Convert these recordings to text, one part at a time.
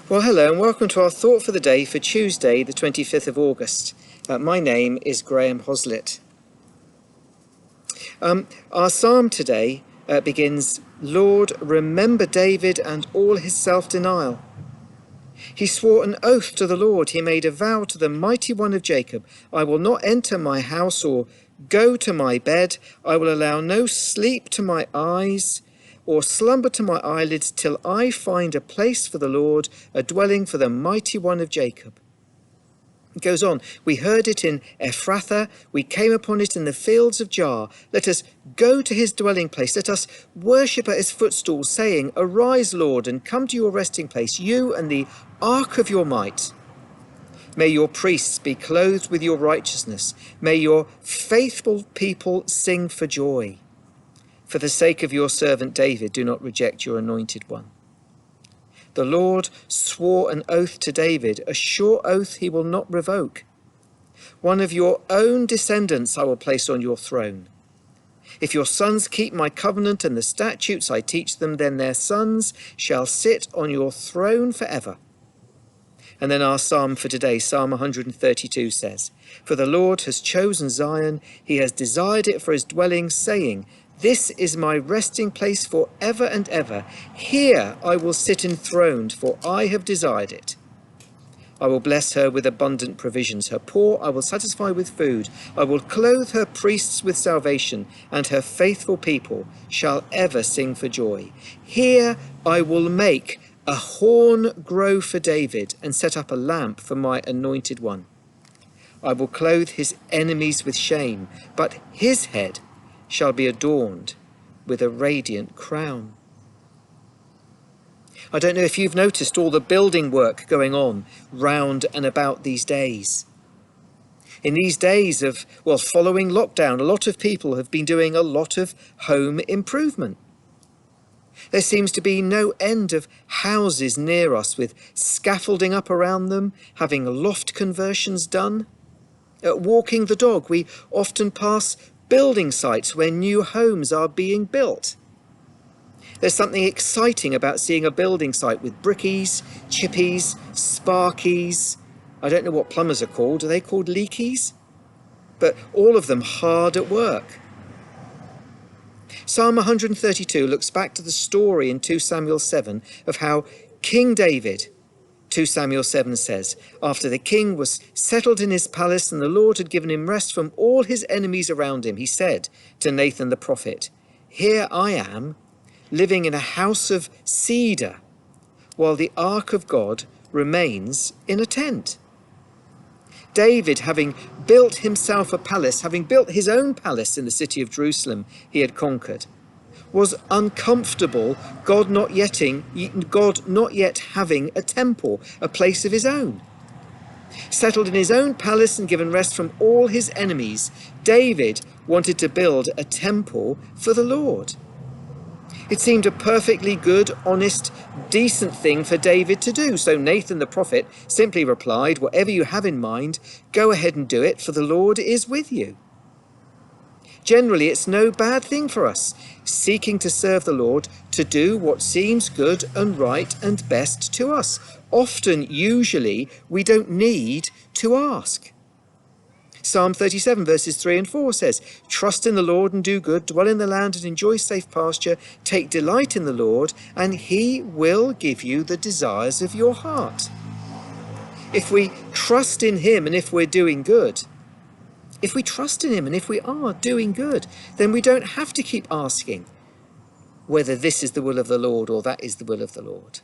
Well, hello and welcome to our thought for the day for Tuesday, the 25th of August. My name is Graham Hoslett. Our psalm today begins, "Lord, remember David and all his self-denial. He swore an oath to the Lord. He made a vow to the mighty one of Jacob. I will not enter my house or go to my bed. I will allow no sleep to my eyes or slumber to my eyelids till I find a place for the Lord, a dwelling for the mighty one of Jacob." It goes on, "We heard it in Ephrathah, we came upon it in the fields of Jaar. Let us go to his dwelling place, let us worship at his footstool, saying, Arise, Lord, and come to your resting place, you and the ark of your might. May your priests be clothed with your righteousness. May your faithful people sing for joy. For the sake of your servant David, do not reject your anointed one." The Lord swore an oath to David, a sure oath he will not revoke. "One of your own descendants I will place on your throne. If your sons keep my covenant and the statutes I teach them, then their sons shall sit on your throne forever." And then our psalm for today, Psalm 132 says, "For the Lord has chosen Zion, he has desired it for his dwelling, saying, This is my resting place for ever and ever. Here I will sit enthroned, for I have desired it. I will bless her with abundant provisions. Her poor I will satisfy with food. I will clothe her priests with salvation, and her faithful people shall ever sing for joy. Here I will make a horn grow for David, and set up a lamp for my anointed one. I will clothe his enemies with shame, but his head shall be adorned with a radiant crown." I don't know if you've noticed all the building work going on round and about these days. In these days of, following lockdown, a lot of people have been doing a lot of home improvement. There seems to be no end of houses near us with scaffolding up around them, having loft conversions done. Walking the dog, we often pass building sites where new homes are being built. There's something exciting about seeing a building site with brickies, chippies, sparkies. I don't know what plumbers are called. Are they called leakies? But all of them hard at work. Psalm 132 looks back to the story in 2 Samuel 7 of how King David, 2 Samuel 7 says, after the king was settled in his palace and the Lord had given him rest from all his enemies around him, he said to Nathan the prophet, "Here I am, living in a house of cedar, while the ark of God remains in a tent." David, having built himself a palace, having built his own palace in the city of Jerusalem he had conquered, was uncomfortable God not yet having a temple, a place of his own. Settled in his own palace and given rest from all his enemies, David wanted to build a temple for the Lord. It seemed a perfectly good, honest, decent thing for David to do. So Nathan the prophet simply replied, "Whatever you have in mind, go ahead and do it, for the Lord is with you." Generally, it's no bad thing for us, seeking to serve the Lord, to do what seems good and right and best to us. Often, usually, we don't need to ask. Psalm 37 verses 3 and 4 says, "Trust in the Lord and do good, dwell in the land and enjoy safe pasture, take delight in the Lord, and he will give you the desires of your heart." If we trust in him and if we're doing good, if we trust in him and if we are doing good, then we don't have to keep asking whether this is the will of the Lord or that is the will of the Lord.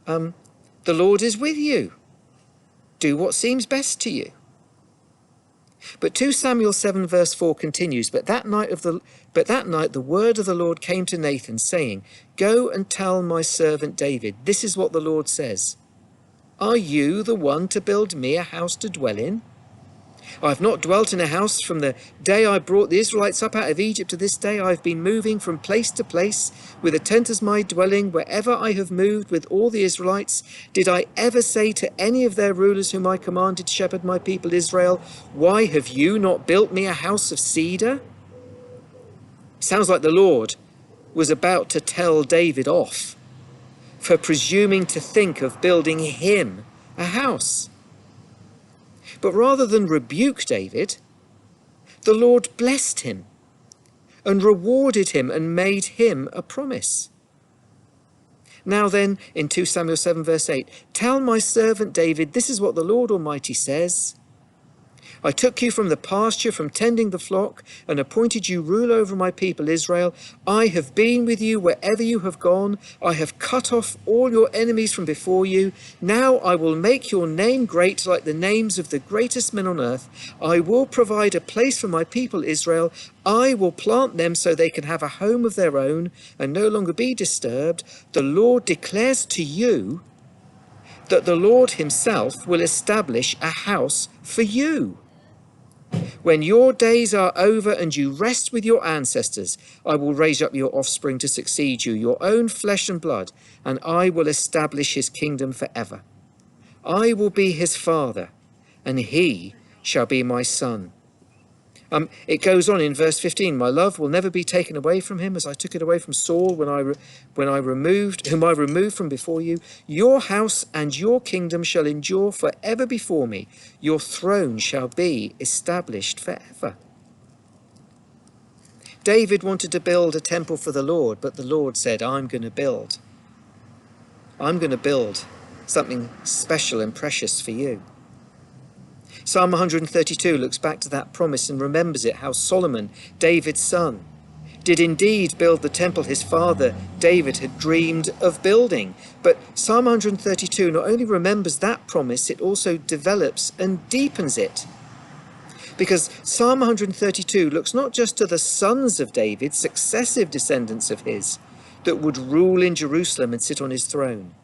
The Lord is with you. Do what seems best to you. But 2 Samuel 7 verse 4 continues, But that night the word of the Lord came to Nathan, saying, Go and tell my servant David, this is what the Lord says. Are you the one to build me a house to dwell in? I have not dwelt in a house from the day I brought the Israelites up out of Egypt to this day. I have been moving from place to place with a tent as my dwelling. Wherever I have moved with all the Israelites, did I ever say to any of their rulers whom I commanded to shepherd my people Israel, why have you not built me a house of cedar? Sounds like the Lord was about to tell David off for presuming to think of building him a house. But rather than rebuke David, the Lord blessed him and rewarded him and made him a promise. Now then, in 2 Samuel 7 verse 8, tell my servant David, this is what the Lord Almighty says. I took you from the pasture, from tending the flock, and appointed you rule over my people Israel. I have been with you wherever you have gone. I have cut off all your enemies from before you. Now I will make your name great like the names of the greatest men on earth. I will provide a place for my people Israel. I will plant them so they can have a home of their own and no longer be disturbed. The Lord declares to you that the Lord himself will establish a house for you. When your days are over and you rest with your ancestors, I will raise up your offspring to succeed you, your own flesh and blood, and I will establish his kingdom forever. I will be his father, and he shall be my son. It goes on in verse 15, my love will never be taken away from him as I took it away from Saul whom I removed from before you. Your house and your kingdom shall endure forever before me. Your throne shall be established forever. David wanted to build a temple for the Lord, but the Lord said, I'm going to build something special and precious for you. Psalm 132 looks back to that promise and remembers it, how Solomon, David's son, did indeed build the temple his father David had dreamed of building. But Psalm 132 not only remembers that promise, it also develops and deepens it. Because Psalm 132 looks not just to the sons of David, successive descendants of his, that would rule in Jerusalem and sit on his throne,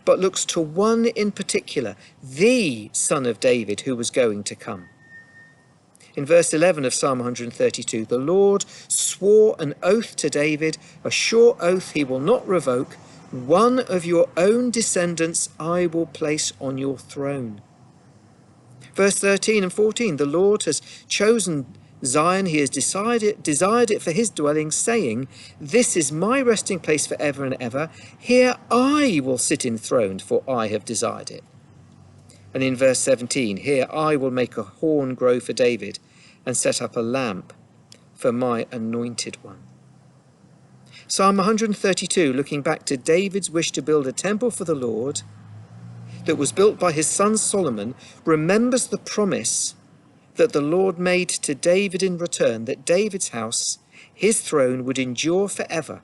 but looks to one in particular, the son of David who was going to come. In verse 11 of Psalm 132, the Lord swore an oath to David, a sure oath he will not revoke. One of your own descendants I will place on your throne. Verse 13 and 14, the Lord has chosen Zion, he has desired it for his dwelling, saying, this is my resting place forever and ever. Here I will sit enthroned, for I have desired it. And in verse 17, here I will make a horn grow for David and set up a lamp for my anointed one. Psalm 132, looking back to David's wish to build a temple for the Lord that was built by his son Solomon, remembers the promise that the Lord made to David in return, that David's house, his throne, would endure forever.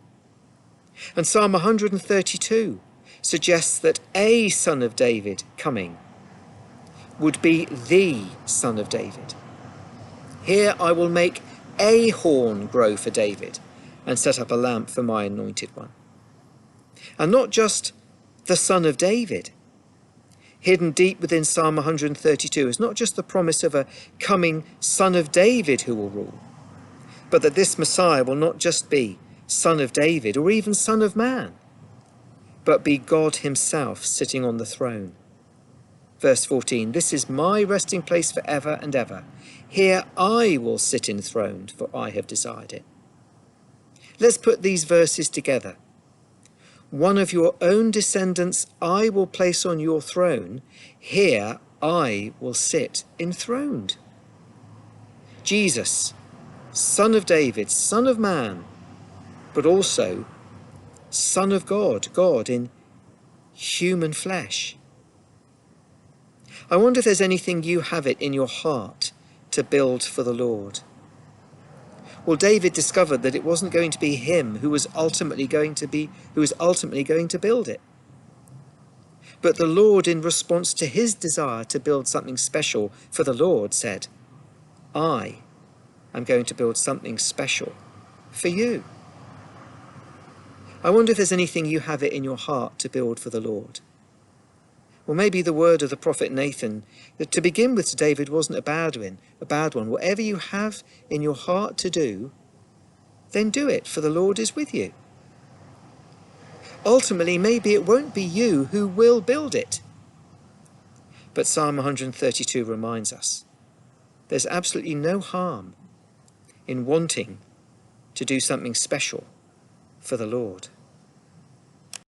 And Psalm 132 suggests that a son of David coming would be the son of David. Here I will make a horn grow for David and set up a lamp for my anointed one. And not just the son of David. Hidden deep within Psalm 132 is not just the promise of a coming son of David who will rule, but that this Messiah will not just be son of David or even son of man, but be God himself sitting on the throne. Verse 14, this is my resting place forever and ever. Here I will sit enthroned, for I have desired it. Let's put these verses together. One of your own descendants I will place on your throne. Here I will sit enthroned. Jesus, son of David, son of man, but also son of God, God in human flesh. I wonder if there's anything you have it in your heart to build for the Lord. Well, David discovered that it wasn't going to be him who was ultimately going to build it. But the Lord, in response to his desire to build something special for the Lord, said, I am going to build something special for you. I wonder if there's anything you have it in your heart to build for the Lord. Well, maybe the word of the prophet Nathan, that to begin with to David wasn't a bad one. Whatever you have in your heart to do, then do it, for the Lord is with you. Ultimately, maybe it won't be you who will build it. But Psalm 132 reminds us there's absolutely no harm in wanting to do something special for the Lord.